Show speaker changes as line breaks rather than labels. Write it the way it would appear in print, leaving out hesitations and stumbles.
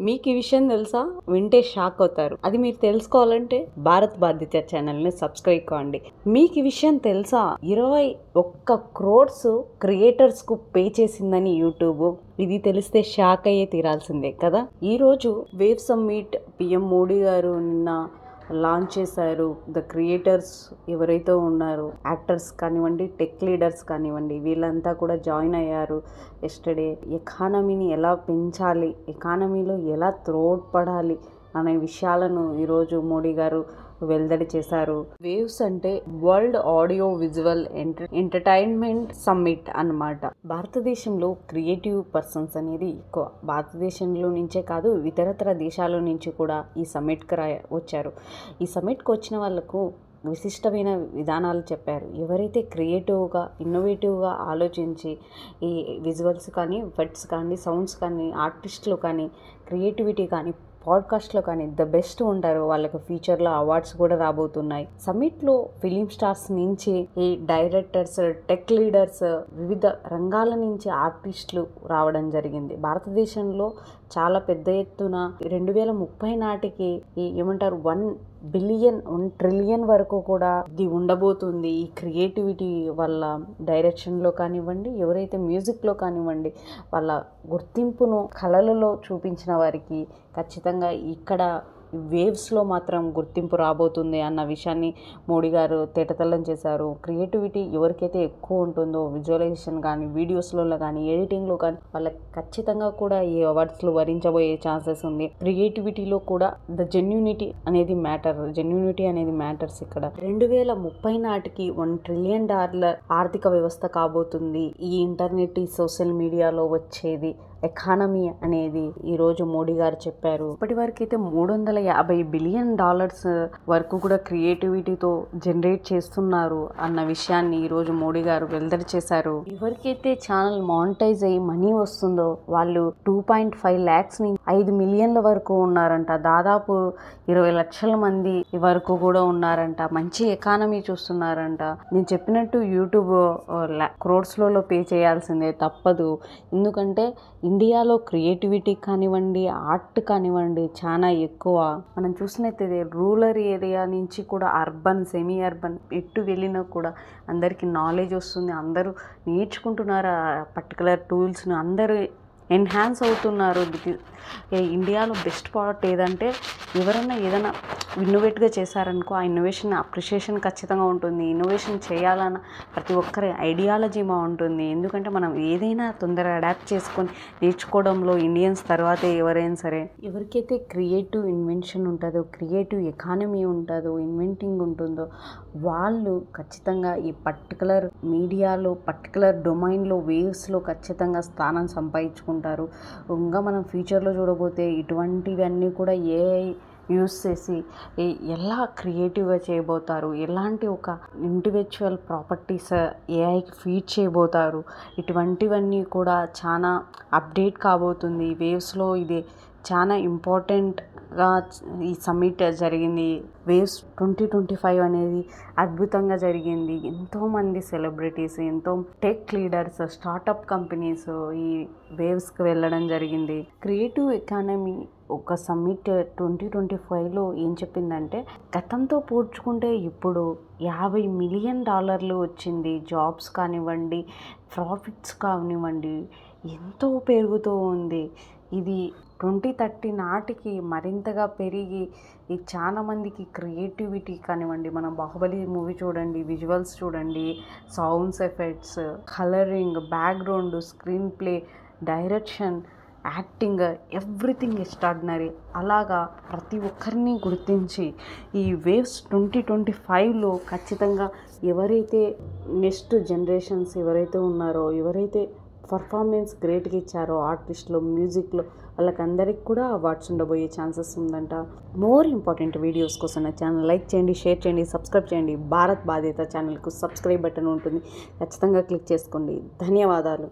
మీకు ఈ విషయం తెలుసా? వింటే షాక్ అవుతారు. అది మీరు తెలుసుకోవాలంటే భారత్ బాధ్యత ఛానల్ని సబ్స్క్రైబ్ కావండి. మీకు ఈ విషయం తెలుసా? 21 crores క్రియేటర్స్కు పే చేసిందని యూట్యూబ్. ఇది తెలిస్తే షాక్ అయ్యే తీరాల్సిందే కదా. ఈరోజు వేవ్ సమ్మిట్ పిఎం మోడీ గారు నిన్న లాంచ్ చేశారు. ద క్రియేటర్స్ ఎవరైతే ఉన్నారో యాక్టర్స్ కానివ్వండి, టెక్ లీడర్స్ కానివ్వండి, వీళ్ళంతా కూడా జాయిన్ అయ్యారు. ఎస్టర్డే ఎకానమీని ఎలా పెంచాలి, ఎకానమీలో ఎలా తోడ్పడాలి అనే విషయాలను ఈరోజు మోడీ గారు వెల్లడి చేశారు. వేవ్స్ అంటే world audio visual entertainment summit అన్నమాట. భారతదేశంలో క్రియేటివ్ పర్సన్స్ అనేది ఎక్కువ. భారతదేశంలో నుంచే కాదు, ఇతరతర దేశాల నుంచి కూడా ఈ సమ్మిట్కి వచ్చారు. ఈ సమ్మిట్కి వచ్చిన వాళ్ళకు విశిష్టమైన విధానాలు చెప్పారు. ఎవరైతే క్రియేటివ్గా, ఇన్నోవేటివ్గా ఆలోచించి ఈ విజువల్స్ కానీ, ఎఫెక్ట్స్ కానీ, సౌండ్స్ కానీ, ఆర్టిస్టులు కానీ, క్రియేటివిటీ కానీ, పాడ్కాస్ట్లో కానీ ద బెస్ట్ ఉంటారు, వాళ్ళకి ఫ్యూచర్లో అవార్డ్స్ కూడా రాబోతున్నాయి. సమ్మిట్లో ఫిలిం స్టార్స్ నుంచి ఈ డైరెక్టర్స్, టెక్ లీడర్స్, వివిధ రంగాల నుంచి ఆర్టిస్టులు రావడం జరిగింది. భారతదేశంలో చాలా పెద్ద ఎత్తున 2030 నాటికి ఏమంటారు 1 బిలియన్ 1 ట్రిలియన్ వరకు కూడా ఇది ఉండబోతుంది. ఈ క్రియేటివిటీ వల్ల డైరెక్షన్లో కానివ్వండి, ఎవరైతే మ్యూజిక్లో కానివ్వండి, వాళ్ళ గుర్తింపును కళలలో చూపించిన వారికి ఖచ్చితంగా ఇక్కడ వేవ్స్లో మాత్రం గుర్తింపు రాబోతుంది అన్న విషయాన్ని మోడీ గారు తేటతెల్లం చేశారు. క్రియేటివిటీ ఎవరికైతే ఎక్కువ ఉంటుందో, విజువలైజేషన్ కానీ, వీడియోస్లో కానీ, ఎడిటింగ్లో కానీ, వాళ్ళకి ఖచ్చితంగా కూడా ఈ అవార్డ్స్లో వరించబోయే ఛాన్సెస్ ఉంది. క్రియేటివిటీలో కూడా ద జెన్యూనిటీ అనేది మ్యాటర్స్ ఇక్కడ. 2030 నాటికి $1 ట్రిలియన్ ఆర్థిక వ్యవస్థ కాబోతుంది ఈ ఇంటర్నెట్, ఈ సోషల్ మీడియాలో వచ్చేది ఎకానమీ అనేది ఈరోజు మోడీ గారు చెప్పారు. ఇప్పటి వరకు అయితే $350 బిలియన్ వరకు కూడా క్రియేటివిటీతో జనరేట్ చేస్తున్నారు అన్న విషయాన్ని ఈరోజు మోడీ గారు వెల్లడి చేశారు. ఎవరికైతే ఛానల్ మానిటైజ్ అయ్యి మనీ వస్తుందో వాళ్ళు 2.5 lakhs నుంచి 5 మిలియన్ల వరకు ఉన్నారంట. దాదాపు 20 లక్షల మంది వరకు కూడా ఉన్నారంట. మంచి ఎకానమీ చూస్తున్నారంట. నేను చెప్పినట్టు యూట్యూబ్ క్రోర్స్లలో పే చేయాల్సిందే, తప్పదు. ఎందుకంటే ఇండియాలో క్రియేటివిటీ కానివ్వండి, ఆర్ట్ కానివ్వండి చాలా ఎక్కువ. మనం చూసినట్టయితే రూరల్ ఏరియా నుంచి కూడా అర్బన్, సెమీ అర్బన్ ఎటు వెళ్ళినా కూడా అందరికీ నాలెడ్జ్ వస్తుంది. అందరూ నేర్చుకుంటున్నారు ఆ పర్టికులర్ టూల్స్ని, అందరూ ఎన్హాన్స్ అవుతున్నారు. ఇండియాలో బెస్ట్ పార్ట్ ఏదంటే ఎవరైనా ఏదైనా ఇన్నోవేట్గా చేశారనుకో, ఆ ఇన్నోవేషన్ అప్రిషియేషన్ ఖచ్చితంగా ఉంటుంది. ఇన్నోవేషన్ చేయాలన్న ప్రతి ఒక్కరి ఐడియాలజీ బాగుంటుంది. ఎందుకంటే మనం ఏదైనా తొందరగా అడాప్ట్ చేసుకొని నేర్చుకోవడంలో ఇండియన్స్ తర్వాతే ఎవరైనా సరే. ఎవరికైతే క్రియేటివ్ ఇన్వెన్షన్ ఉంటుందో, క్రియేటివ్ ఎకానమీ ఉంటుందో, ఇన్వెంటింగ్ ఉంటుందో వాళ్ళు ఖచ్చితంగా ఈ పర్టికులర్ మీడియాలో, పర్టికులర్ డొమైన్లో, వేవ్స్లో ఖచ్చితంగా స్థానం సంపాదించుకుంటారు. ఇంకా మనం ఫ్యూచర్లో చూడబోతే ఇటువంటివన్నీ కూడా ఏఐ యూస్ చేసి ఎలా క్రియేటివ్గా చేయబోతారు, ఎలాంటి ఒక ఇండివిజువల్ ప్రాపర్టీస్ ఏఐకి ఫీడ్ చేయబోతారు, ఇటువంటివన్నీ కూడా చాలా అప్డేట్ కాబోతుంది. వేవ్స్లో ఇది చాలా ఇంపార్టెంట్గా ఈ సమ్మిట్ జరిగింది. వేవ్స్ 2025 అనేది అద్భుతంగా జరిగింది. ఎంతోమంది సెలబ్రిటీస్, ఎంతో టెక్ లీడర్స్, స్టార్టప్ కంపెనీస్ ఈ వేవ్స్కి వెళ్ళడం జరిగింది. క్రియేటివ్ ఎకానమీ ఒక సమ్మిట్ 2025లో ఏం చెప్పిందంటే, గతంతో పోల్చుకుంటే ఇప్పుడు $50 మిలియన్ వచ్చింది. జాబ్స్ కానివ్వండి, ప్రాఫిట్స్ కానివ్వండి ఎంతో పెరుగుతూ ఉంది. ఇది 2030 నాటికి మరింతగా పెరిగి చాలా మందికి క్రియేటివిటీ కానివ్వండి, మనం బాహుబలి మూవీ చూడండి, విజువల్స్ చూడండి, sounds effects, colouring, background, screen play, direction, acting, everything extraordinary. అలాగా ప్రతి ఒక్కరిని గుర్తించి ఈ వేవ్స్ 2025లో ఖచ్చితంగా ఎవరైతే నెక్స్ట్ జనరేషన్స్ ఎవరైతే ఉన్నారో, ఎవరైతే పర్ఫార్మెన్స్ గ్రేట్గా ఇచ్చారో ఆర్టిస్ట్లో, మ్యూజిక్లో, వాళ్ళకందరికి కూడా అవార్డ్స్ ఉండబోయే ఛాన్సెస్ ఉందంట. మోర్ ఇంపార్టెంట్ వీడియోస్ కోసం నా ఛానల్ లైక్ చేయండి, షేర్ చేయండి, సబ్స్క్రైబ్ చేయండి. భారత్ బాధ్యత ఛానల్కు సబ్స్క్రైబ్ బటన్ ఉంటుంది, ఖచ్చితంగా క్లిక్ చేసుకోండి. ధన్యవాదాలు.